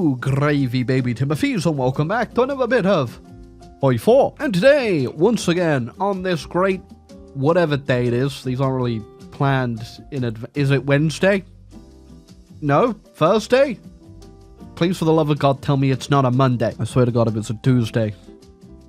Hello, gravy baby Timothy's, and welcome back to another bit of HOI4. And today, once again, on this great whatever day it is, these aren't really planned in advance. Is it Wednesday? No? Thursday? Please, for the love of God, tell me it's not a Monday. I swear to God, if it's a Tuesday,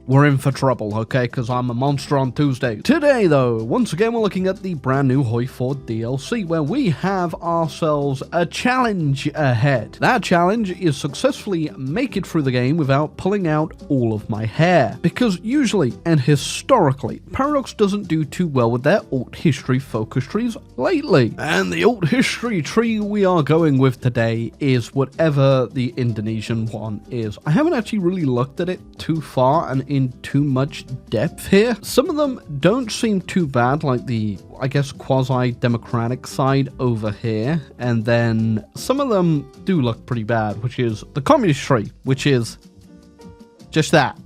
we're in for trouble, okay? Because I'm a monster on Tuesday. Today, though, once again, we're looking at the brand new HOI4 DLC, where we have ourselves a challenge ahead. That challenge is successfully make it through the game without pulling out all of my hair. Because usually, and historically, Paradox doesn't do too well with their alt history focus trees lately. And the alt history tree we are going with today is whatever the Indonesian one is. I haven't actually really looked at it too far and in too much depth here. Some of them don't seem too bad, like the, I guess, quasi-democratic side over here. And then some of them do look pretty bad, which is the communist tree, which is just that.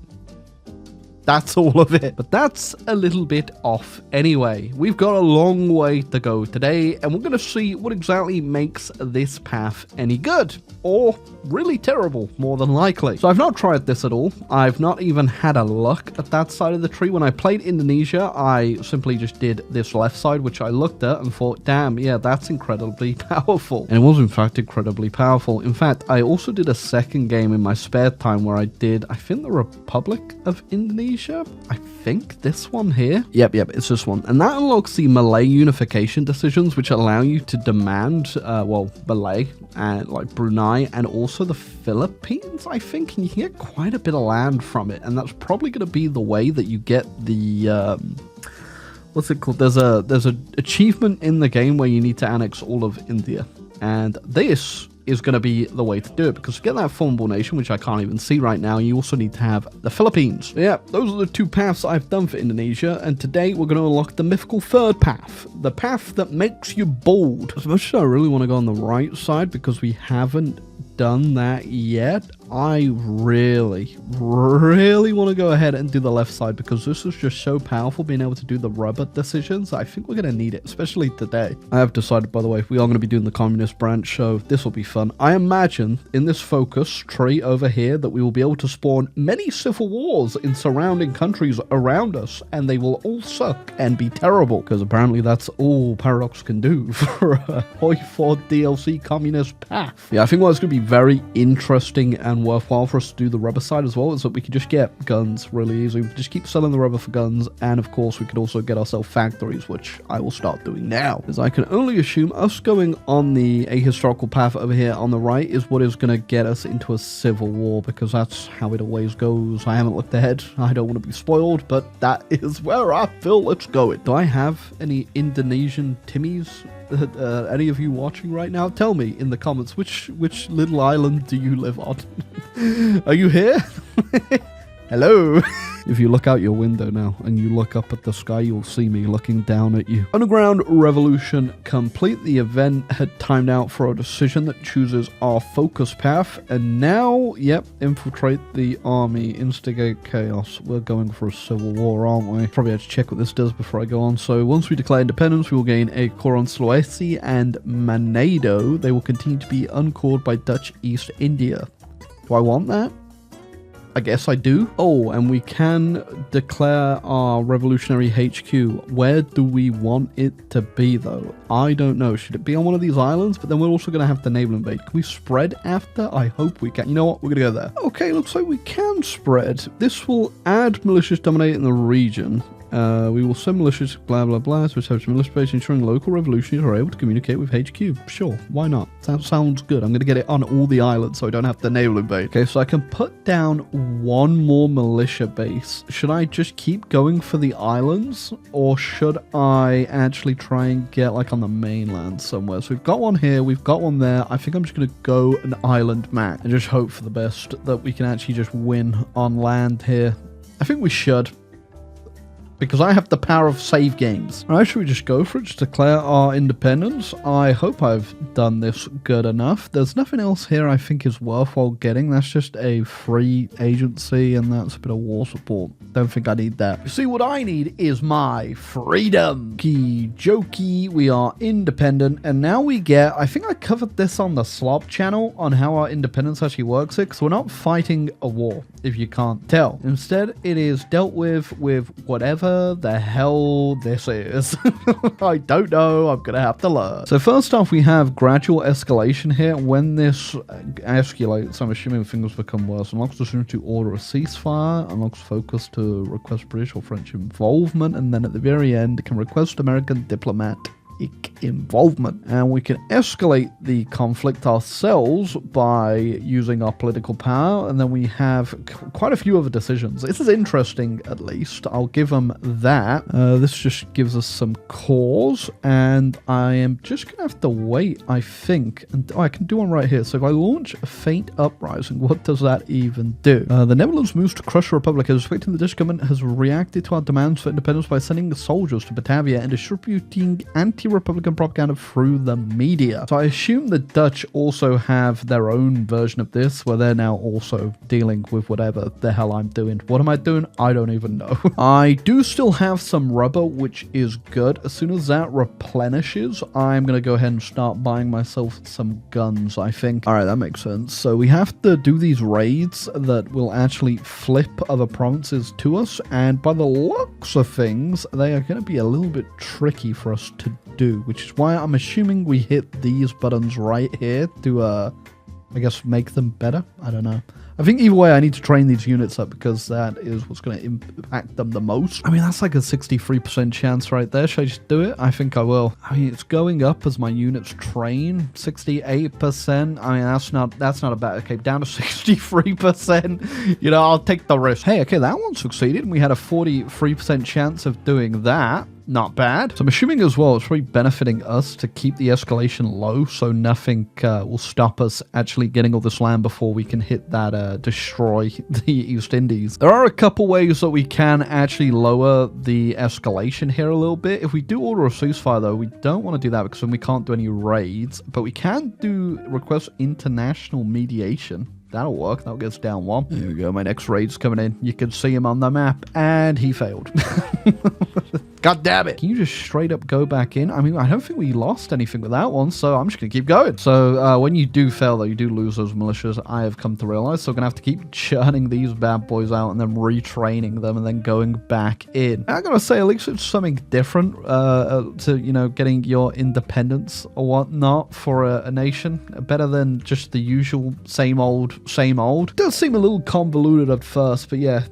That's all of it. But that's a little bit off anyway. We've got a long way to go today, and we're going to see what exactly makes this path any good. Or really terrible, more than likely. So I've not tried this at all. I've not even had a look at that side of the tree. When I played Indonesia, I simply just did this left side, which I looked at and thought, damn, yeah, that's incredibly powerful. And it was, in fact, incredibly powerful. In fact, I also did a second game in my spare time where I did, I think, the Republic of Indonesia. I think this one here. Yep, it's this one. And that unlocks the Malay unification decisions, which allow you to demand, well, Malay and like Brunei and also the Philippines, I think. And you can get quite a bit of land from it. And that's probably going to be the way that you get the, what's it called? There's a achievement in the game where you need to annex all of India. And this is going to be the way to do it, because to get that formable nation, which I can't even see right now, you also need to have the Philippines. Yeah, those are the two paths I've done for Indonesia, and today we're going to unlock the mythical third path, the path that makes you bold. As much as I really want to go on the right side, because we haven't done that yet, I really want to go ahead and do the left side, because this is just so powerful, being able to do the rubber decisions. I think we're going to need it, especially today. I have decided, by the way, we are going to be doing the communist branch, so this will be fun. I imagine in this focus tree over here that we will be able to spawn many civil wars in surrounding countries around us, and they will all suck and be terrible, because apparently that's all Paradox can do for a HOI4 DLC communist path. Yeah, I think what's going to be very interesting and worthwhile for us to do the rubber side as well is that we could just get guns really easily. We just keep selling the rubber for guns, and of course we could also get ourselves factories, which I will start doing now, because I can only assume us going on the ahistorical path over here on the right is what is going to get us into a civil war, because that's how it always goes. I haven't looked ahead. I don't want to be spoiled, but that is where I feel it's going. Do I have any Indonesian Timmies? Any of you watching right now, tell me in the comments which little island do you live on. Are you here? Hello. If you look out your window now and you look up at the sky, you'll see me looking down at you. Underground revolution complete. The event had timed out for a decision that chooses our focus path, and now, yep, infiltrate the army, instigate chaos. We're going for a civil war, aren't we? Probably have to check what this does before I go on. So once we declare independence, we will gain a core on Sulawesi and Manado. They will continue to be uncored by Dutch East India. Do I want that? I guess I do. Oh, and we can declare our revolutionary HQ. Where do we want it to be, though? I don't know. Should it be on one of these islands? But then we're also going to have to naval invade. Can we spread after? I hope we can. You know what? We're going to go there. Okay, looks like we can spread. This will add militias dominating the region. We will send militias, blah, blah, blah, to establish a militia base, ensuring local revolutionaries are able to communicate with HQ. Sure, why not? That sounds good. I'm going to get it on all the islands so I don't have to naval invade. Okay, so I can put down one more militia base. Should I just keep going for the islands, or should I actually try and get like on the mainland somewhere? So we've got one here, we've got one there. I think I'm just going to go an island map and just hope for the best that we can actually just win on land here. I think we should. because I have the power of save games. All right, should we just go for it? Just declare our independence. I hope I've done this good enough. There's nothing else here I think is worthwhile getting. That's just a free agency, and that's a bit of war support. Don't think I need that. You see, what I need is my freedom. Okie jokey, we are independent, and now we get, I think I covered this on the Slop channel on how our independence actually works here, because we're not fighting a war, if you can't tell. Instead, it is dealt with whatever the hell this is. I don't know, I'm gonna have to learn. So first off, we have gradual escalation here. When this escalates, I'm assuming things become worse. Unlocks decision to order a ceasefire, unlocks focus to request British or French involvement, and then at the very end, it can request American diplomatic involvement. And we can escalate the conflict ourselves by using our political power, and then we have quite a few other decisions. This is interesting, at least. I'll give them that. This just gives us some cause, and I am just gonna have to wait, I think. And I can do one right here. So if I launch a faint uprising, what does that even do? The Netherlands moves to crush the Republic. As expected, the Dutch government has reacted to our demands for independence by sending soldiers to Batavia and distributing anti-Republican propaganda through the media. So I assume the Dutch also have their own version of this, where they're now also dealing with whatever the hell I'm doing. What am I doing? I don't even know. I do still have some rubber, which is good. As soon as that replenishes, I'm going to go ahead and start buying myself some guns, I think. All right, that makes sense. So we have to do these raids that will actually flip other provinces to us, and by the looks of things, they are going to be a little bit tricky for us to do, which is why I'm assuming we hit these buttons right here to, I guess, make them better. I don't know. I think either way, I need to train these units up, because that is what's going to impact them the most. I mean, that's like a 63% chance right there. Should I just do it? I think I will. I mean, it's going up as my units train. 68%. I mean, that's not a bad. Okay, down to 63%. You know, I'll take the risk. Hey, okay, that one succeeded. We had a 43% chance of doing that. Not bad. So I'm assuming as well, it's really benefiting us to keep the escalation low, so nothing will stop us actually getting all this land before we can hit that destroy the East Indies. There are a couple ways that we can actually lower the escalation here a little bit. If we do order a ceasefire, though, we don't want to do that because then we can't do any raids, but we can do request international mediation. That'll work. That'll get us down one. There we go. My next raid's coming in. You can see him on the map, and he failed. God damn it. Can you just straight up go back in? I mean, I don't think we lost anything with that one, so I'm just going to keep going. So when you do fail, though, you do lose those militias, I have come to realize. So I'm going to have to keep churning these bad boys out and then retraining them and then going back in. I got to say, at least it's something different to, you know, getting your independence or whatnot for a nation. Better than just the usual same old, same old. It does seem a little convoluted at first, but yeah,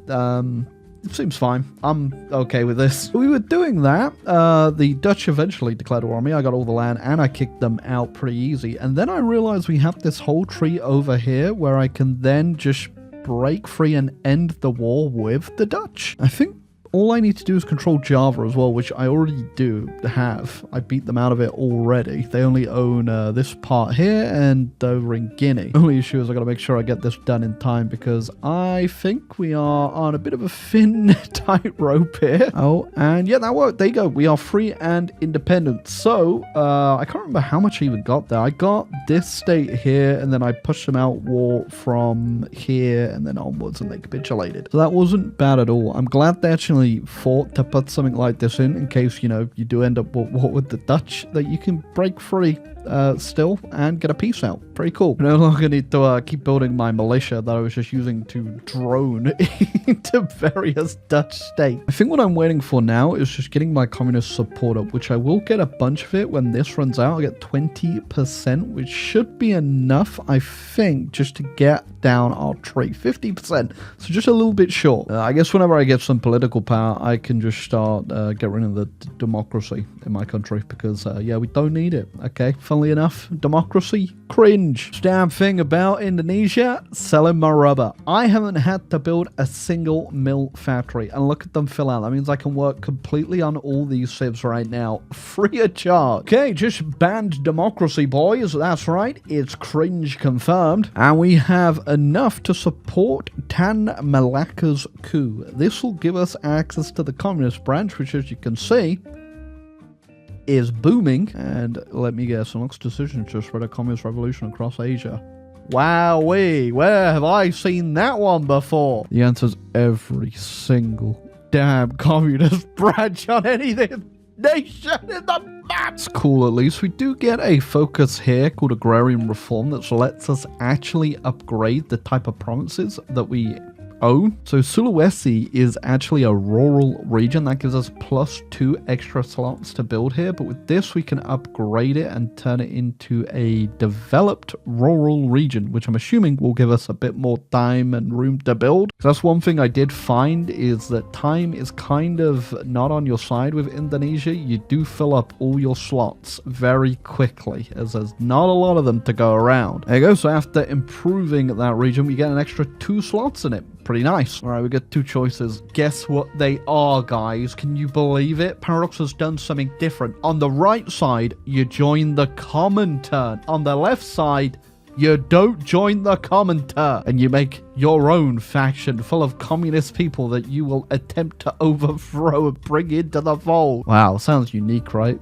it seems fine. I'm okay with this. We were doing that. The Dutch eventually declared war on me. I got all the land and I kicked them out pretty easy. And then I realized we have this whole tree over here where I can then just break free and end the war with the Dutch. I think all I need to do is control Java as well, which I already do have. I beat them out of it already. They only own this part here and over in Guinea. Only issue is I gotta make sure I get this done in time, because I think we are on a bit of a thin tightrope here. Oh, and yeah, that worked. There you go. We are free and independent. So, I can't remember how much I even got there. I got this state here, and then I pushed them out war from here and then onwards, and they capitulated. So that wasn't bad at all. I'm glad they actually fought to put something like this in case, you know, you do end up with the Dutch, that you can break free still and get a peace out. Pretty cool. No longer need to keep building my militia that I was just using to drone into various Dutch states. I think what I'm waiting for now is just getting my communist support up, which I will get a bunch of it when this runs out. I'll get 20%, which should be enough, I think, just to get down our tree. 50%, so just a little bit short. I guess whenever I get some political power, I can just start get rid of the democracy in my country, because yeah, we don't need it. Okay, funnily enough, democracy, cringe. Damn thing about Indonesia, selling my rubber. I haven't had to build a single mill factory, and look at them fill out. That means I can work completely on all these civs right now, free of charge. Okay, just banned democracy, boys. That's right, it's cringe confirmed. And we have enough to support Tan Malacca's coup. This will give us access to the communist branch, which, as you can see, is booming. And let me guess, the next decision to spread a communist revolution across Asia. Wowee, where have I seen that one before? The answer's every single damn communist branch on anything nation in the map. It's cool, at least. We do get a focus here called agrarian reform that lets us actually upgrade the type of provinces that we own. So Sulawesi is actually a rural region that gives us +2 extra slots to build here, but with this we can upgrade it and turn it into a developed rural region, which I'm assuming will give us a bit more time and room to build. So that's one thing I did find, is that time is kind of not on your side with Indonesia. You do fill up all your slots very quickly, as there's not a lot of them to go around. There you go. So after improving that region, we get an extra 2 slots in it. Pretty nice. All right, we got 2 choices. Guess what they are, guys? Can you believe it? Paradox has done something different. On the right side, you join the Comintern. On the left side, you don't join the Comintern, and you make your own faction full of communist people that you will attempt to overthrow and bring into the fold. Wow, sounds unique, right?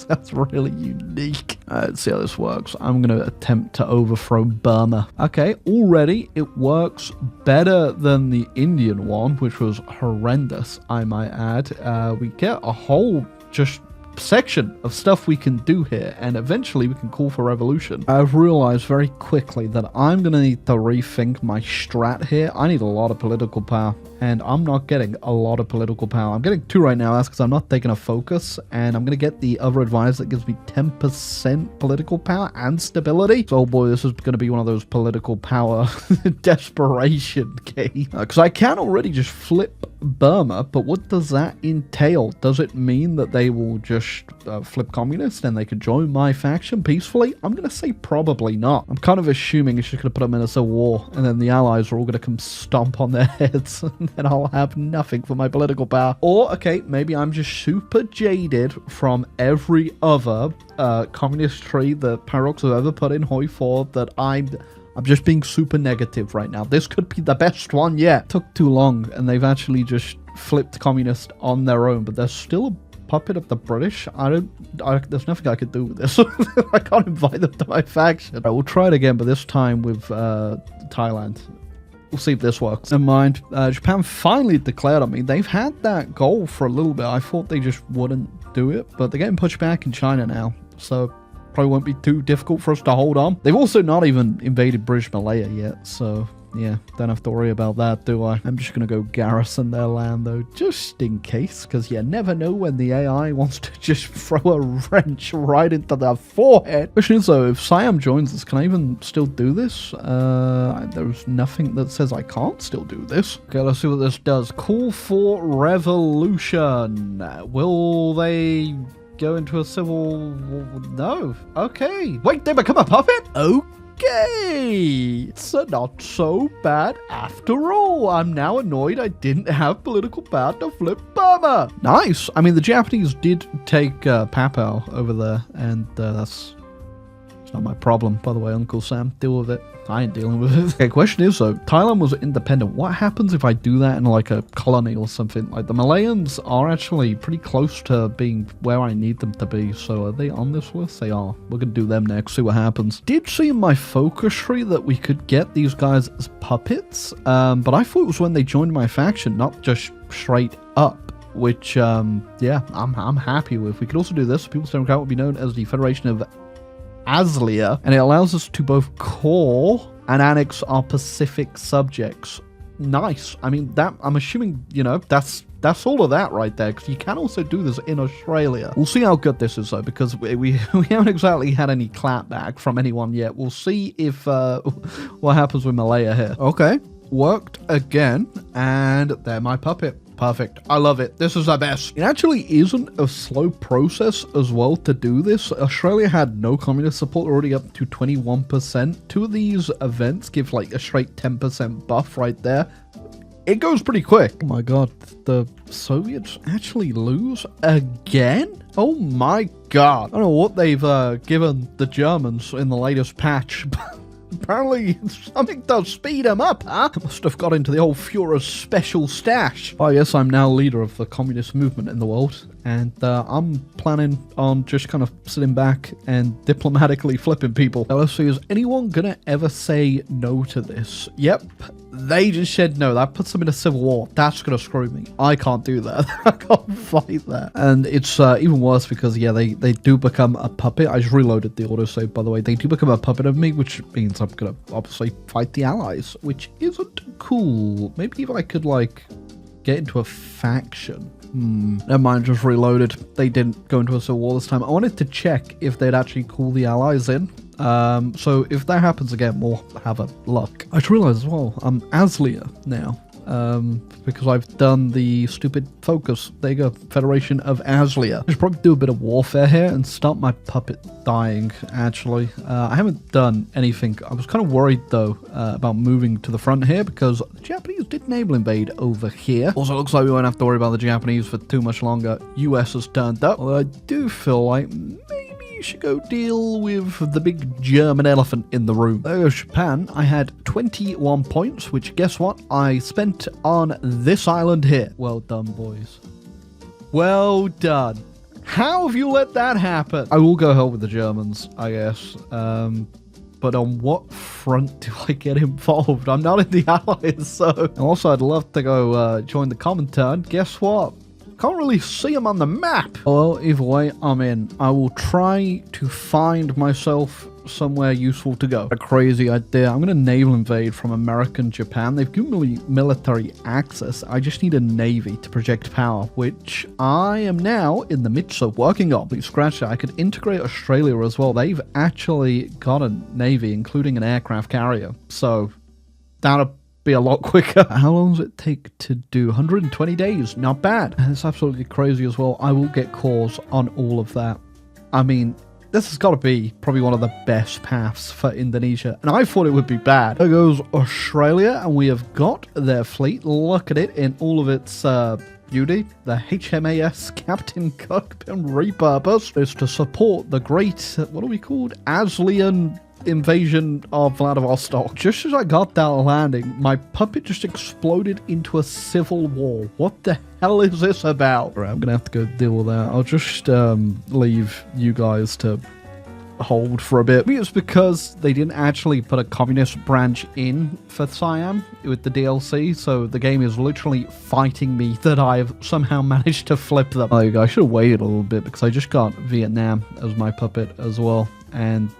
That's really unique. Let's see how this works. I'm going to attempt to overthrow Burma. Okay, already it works better than the Indian one, which was horrendous, I might add. We get a whole just section of stuff we can do here, and eventually we can call for revolution. I've realized very quickly that I'm going to need to rethink my strat here. I need a lot of political power, and I'm not getting a lot of political power. I'm getting 2 right now. That's because I'm not taking a focus, and I'm going to get the other advisor that gives me 10% political power and stability. So, oh boy, this is going to be one of those political power desperation games. Because I can already just flip Burma, but what does that entail? Does it mean that they will just flip communist and they could join my faction peacefully? I'm going to say probably not. I'm kind of assuming it's just going to put them in a civil war, and then the allies are all going to come stomp on their heads, and then I'll have nothing for my political power. Or, okay, maybe I'm just super jaded from every other communist tree that Paradox have ever put in HOI4, that I'm just being super negative right now. This could be the best one yet. Took too long, and they've actually just flipped communist on their own, but there's still a puppet of the British. There's nothing I could do with this. I can't invite them to my faction. Right, we'll try it again, but this time with Thailand. We'll see if this works. Never mind. Japan finally declared on me. They've had that goal for a little bit. I thought they just wouldn't do it, but they're getting pushed back in China now, so probably won't be too difficult for us to hold on. They've also not even invaded British Malaya yet, so yeah, don't have to worry about that, do I? I'm just going to go garrison their land, though, just in case, because you never know when the AI wants to just throw a wrench right into their forehead. Question is, though, if Siam joins us, can I even still do this? There's nothing that says I can't still do this. Okay, let's see what this does. Call for revolution. Will they go into a civil... No. Okay. Wait, they become a puppet? Okay. It's not so bad after all. I'm now annoyed I didn't have political power to flip Burma. Nice. I mean, the Japanese did take Papua over there, and it's not my problem. By the way, Uncle Sam, deal with it. I ain't dealing with it. Okay, question is, though, Thailand was independent. What happens if I do that in like a colony or something? Like, the Malayans are actually pretty close to being where I need them to be. So are they on this list? They are. We're going to do them next, see what happens. Did see in my focus tree that we could get these guys as puppets. But I thought it was when they joined my faction, not just straight up. Which, yeah, I'm happy with. We could also do this. People's Democrat will be known as the Federation of Alia, and it allows us to both core and annex our Pacific subjects. Nice. I mean, that, I'm assuming, you know, that's all of that right there, because you can also do this in Australia. We'll see how good this is, though, because we haven't exactly had any clapback from anyone yet. We'll see if what happens with Malaya here. Okay, worked again, and they're my puppet. Perfect. I love it. This is the best. It actually isn't a slow process as well to do this. Australia had no communist support, already up to 21%. Two of these events give like a straight 10% buff right there. It goes pretty quick. Oh my god, the Soviets actually lose again? Oh my god. I don't know what they've given the Germans in the latest patch, but apparently something does speed them up, huh? I must have got into the old Führer's special stash. I guess I'm now leader of the communist movement in the world, and I'm planning on just kind of sitting back and diplomatically flipping people. Now let's see, is anyone gonna ever say no to this? Yep. They just said no. That puts them in a civil war. That's gonna screw me. I can't do that. I can't fight that. And it's even worse because, yeah, they do become a puppet. I just reloaded the autosave, by the way. They do become a puppet of me, which means I'm gonna obviously fight the Allies, which isn't cool. Maybe if I could, like, get into a faction. Never mind, just reloaded. They didn't go into a civil war this time. I wanted to check if they'd actually call the Allies in. So if that happens again, we'll have a luck. I just realized as well, I'm Alia now. Because I've done the stupid focus. There you go, Federation of Alia. I should probably do a bit of warfare here and start my puppet dying, actually. I haven't done anything. I was kind of worried, though, about moving to the front here because the Japanese did naval invade over here. Also, it looks like we won't have to worry about the Japanese for too much longer. US has turned up, although I do feel like you should go deal with the big German elephant in the room. There goes Japan. I had 21 points, which guess what? I spent on this island here. Well done, boys. Well done. How have you let that happen? I will go help with the Germans, I guess. But on what front do I get involved? I'm not in the Allies, so... And also, I'd love to go join the Comintern. Guess what? Can't really see them on the map. Well, either way, I'm in. I will try to find myself somewhere useful to go. A crazy idea. I'm going to naval invade from American Japan. They've given me military access. I just need a navy to project power, which I am now in the midst of working on. Please scratch that. I could integrate Australia as well. They've actually got a navy, including an aircraft carrier. So that'll be a lot quicker. How long does it take to do? 120 days. Not bad. And it's absolutely crazy as well. I will get cores on all of that. I mean, this has got to be probably one of the best paths for Indonesia. And I thought it would be bad. There goes Australia, and we have got their fleet. Look at it in all of its beauty. The HMAS Captain Cook been repurposed. It's to support the great, what are we called? Aslian invasion of Vladivostok. Just as I got that landing, my puppet just exploded into a civil war. What the hell is this about? Right, I'm gonna have to go deal with that. I'll just leave you guys to hold for a bit. Maybe it's because they didn't actually put a communist branch in for Siam with the DLC, so the game is literally fighting me that I've somehow managed to flip them. Oh, I should have waited a little bit because I just got Vietnam as my puppet as well, and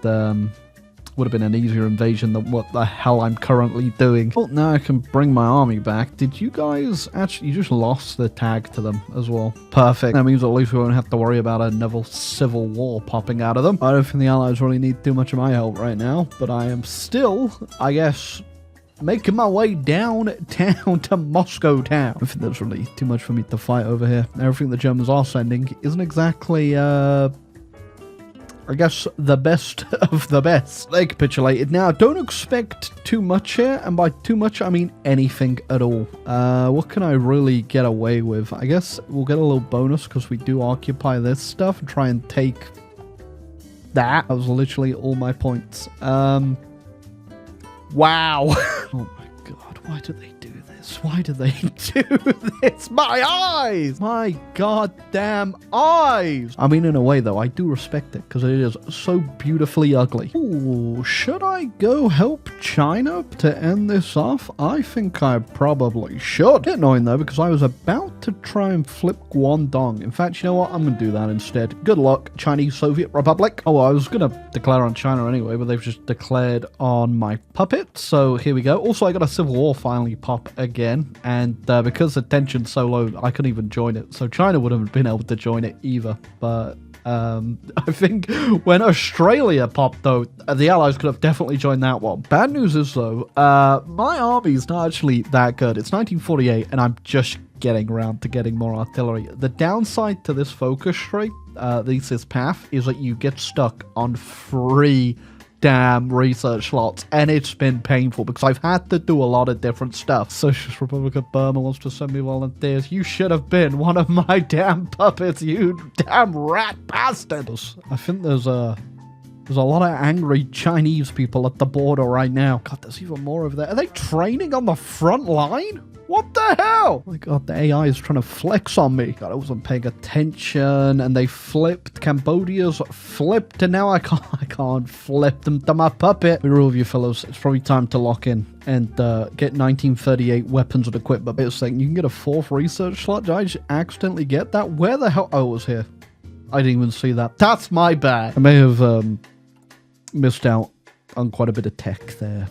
would have been an easier invasion than what the hell I'm currently doing. Well, now I can bring my army back. Did you guys actually... You just lost the tag to them as well. Perfect. That means at least we won't have to worry about another civil war popping out of them. I don't think the Allies really need too much of my help right now, but I am still, I guess, making my way downtown to Moscow town. I think that's really too much for me to fight over here. Everything the Germans are sending isn't exactly, I guess the best of the best. They capitulated. Now, don't expect too much here, and by too much, I mean anything at all. What can I really get away with? I guess we'll get a little bonus because we do occupy this stuff and try and take that. That was literally all my points. Wow. Oh my god, why do they do this? Why do they do this? My eyes! My goddamn eyes! I mean, in a way, though, I do respect it because it is so beautifully ugly. Ooh, should I go help China to end this off? I think I probably should. Bit annoying, though, because I was about to try and flip Guangdong. In fact, you know what? I'm going to do that instead. Good luck, Chinese Soviet Republic. Oh, well, I was going to declare on China anyway, but they've just declared on my puppet. So here we go. Also, I got a civil war finally pop again, and because the tension's so low, I couldn't even join it. So China wouldn't have been able to join it either. But I think when Australia popped, though, the Allies could have definitely joined that one. Bad news is, though, my army's not actually that good. It's 1948, and I'm just getting around to getting more artillery. The downside to this focus tree, this path, is that you get stuck on 3 damn research slots, and it's been painful because I've had to do a lot of different stuff. Socialist Republic of Burma wants to send me volunteers. You should have been one of my damn puppets, you damn rat bastards. I think there's a lot of angry Chinese people at the border right now. God, there's even more over there. Are they training on the front line? What the hell? Oh my God, the AI is trying to flex on me. God, I wasn't paying attention, and they flipped. Cambodia's flipped, and now I can't flip them to my puppet. For all of you fellows, it's probably time to lock in and get 1938 weapons and equipment. But it's saying you can get a 4th research slot. Did I just accidentally get that? Where the hell? Oh, it was here. I didn't even see that. That's my bad. I may have missed out on quite a bit of tech there.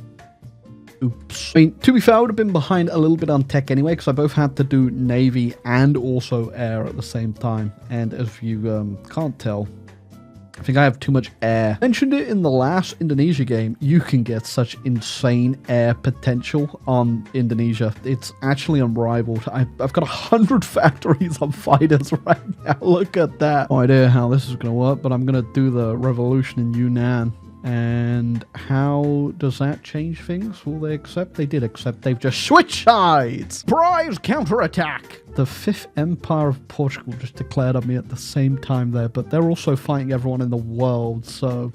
Oops. I mean, to be fair, I would have been behind a little bit on tech anyway, because I both had to do Navy and also Air at the same time. And as you can't tell, I think I have too much air. Mentioned it in the last Indonesia game. You can get such insane air potential on Indonesia. It's actually unrivaled. I've got 100 factories on fighters right now. Look at that. No idea how this is going to work, but I'm going to do the revolution in Yunnan. And how does that change things? Will they accept? They did accept. They've just switched sides. Surprise counterattack. The 5th Empire of Portugal just declared on me at the same time there, but they're also fighting everyone in the world, so...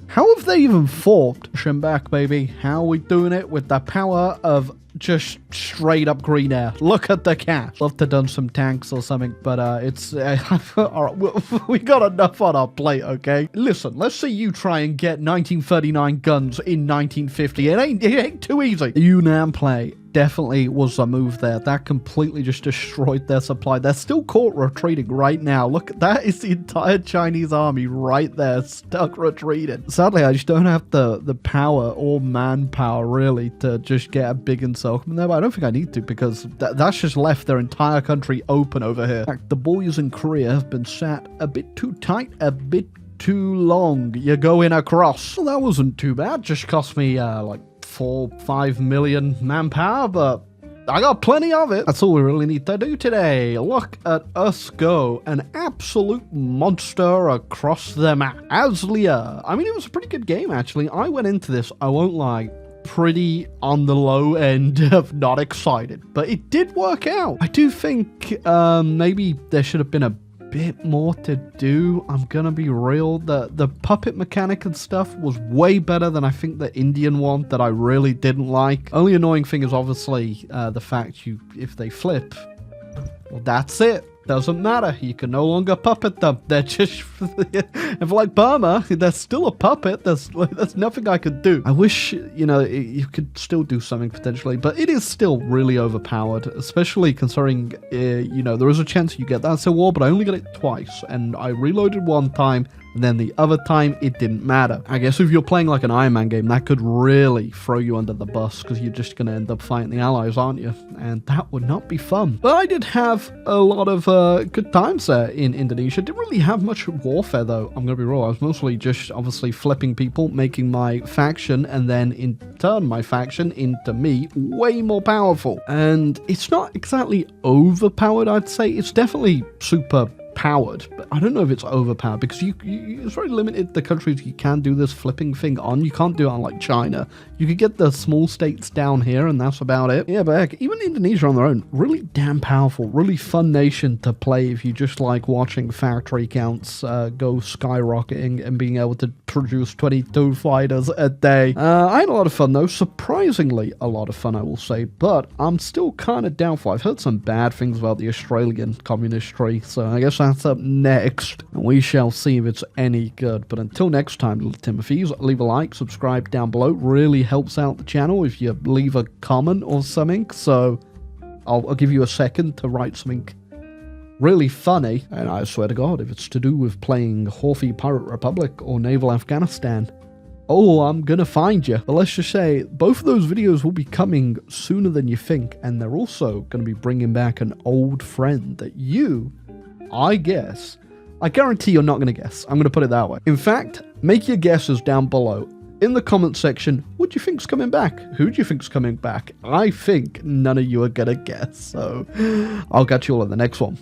How have they even fought? Push them back, baby. How are we doing it? With the power of just straight up green air. Look at the cash. Love to done some tanks or something, but it's... all right, we got enough on our plate, okay? Listen, let's see you try and get 1939 guns in 1950. It ain't too easy. The Yunnan play definitely was a move there. That completely just destroyed their supply. They're still caught retreating right now. Look, that is the entire Chinese army right there, stuck retreating. Sadly, I just don't have the power or manpower, really, to just get a big encirclement there, but I don't think I need to, because that's just left their entire country open over here. In fact, the boys in Korea have been sat a bit too tight, a bit too long. You're going across. Well, that wasn't too bad. Just cost me, like, 4-5 million manpower, but I got plenty of it. That's all we really need to do today. Look at us go. An absolute monster across the map. Alia. I mean, it was a pretty good game, actually. I went into this, I won't lie, pretty on the low end of not excited, but it did work out. I do think maybe there should have been a bit more to do. I'm gonna be real. The puppet mechanic and stuff was way better than I think the Indian one that I really didn't like. Only annoying thing is obviously the fact if they flip, well, that's it. Doesn't matter. You can no longer puppet them. They're just... if like Burma, they're still a puppet. There's nothing I could do. I wish, you know, you could still do something potentially, but it is still really overpowered, especially considering, you know, there is a chance you get that Civil War, but I only got it twice, and I reloaded one time, and then the other time, it didn't matter. I guess if you're playing like an Iron Man game, that could really throw you under the bus, because you're just going to end up fighting the Allies, aren't you? And that would not be fun. But I did have a lot of good times there in Indonesia. Didn't really have much warfare, though. I'm going to be real. I was mostly just, obviously, flipping people, making my faction, and then in turn, my faction into me way more powerful. And it's not exactly overpowered, I'd say. It's definitely super powered, but I don't know if it's overpowered, because it's very limited the countries you can do this flipping thing on. You can't do it on like China. You could get the small states down here, and that's about it. Yeah, but heck, even Indonesia on their own, really damn powerful, really fun nation to play if you just like watching factory counts go skyrocketing and being able to produce 22 fighters a day. I had a lot of fun though, surprisingly a lot of fun, I will say, but I'm still kind of doubtful. I've heard some bad things about the Australian communist tree, so I guess that's up next, and we shall see if it's any good. But until next time, little Timothy's, leave a like, subscribe down below. Really helps out the channel if you leave a comment or something, so I'll give you a second to write something really funny, and I swear to God, if it's to do with playing Houthi Pirate Republic or Naval Afghanistan, oh, I'm gonna find you. But let's just say, both of those videos will be coming sooner than you think, and they're also gonna be bringing back an old friend that you, I guess, I guarantee you're not going to guess. I'm going to put it that way. In fact, make your guesses down below in the comment section. Would do you think's coming back? Who do you think's coming back? I think none of you are gonna guess, so I'll catch you all in the next one.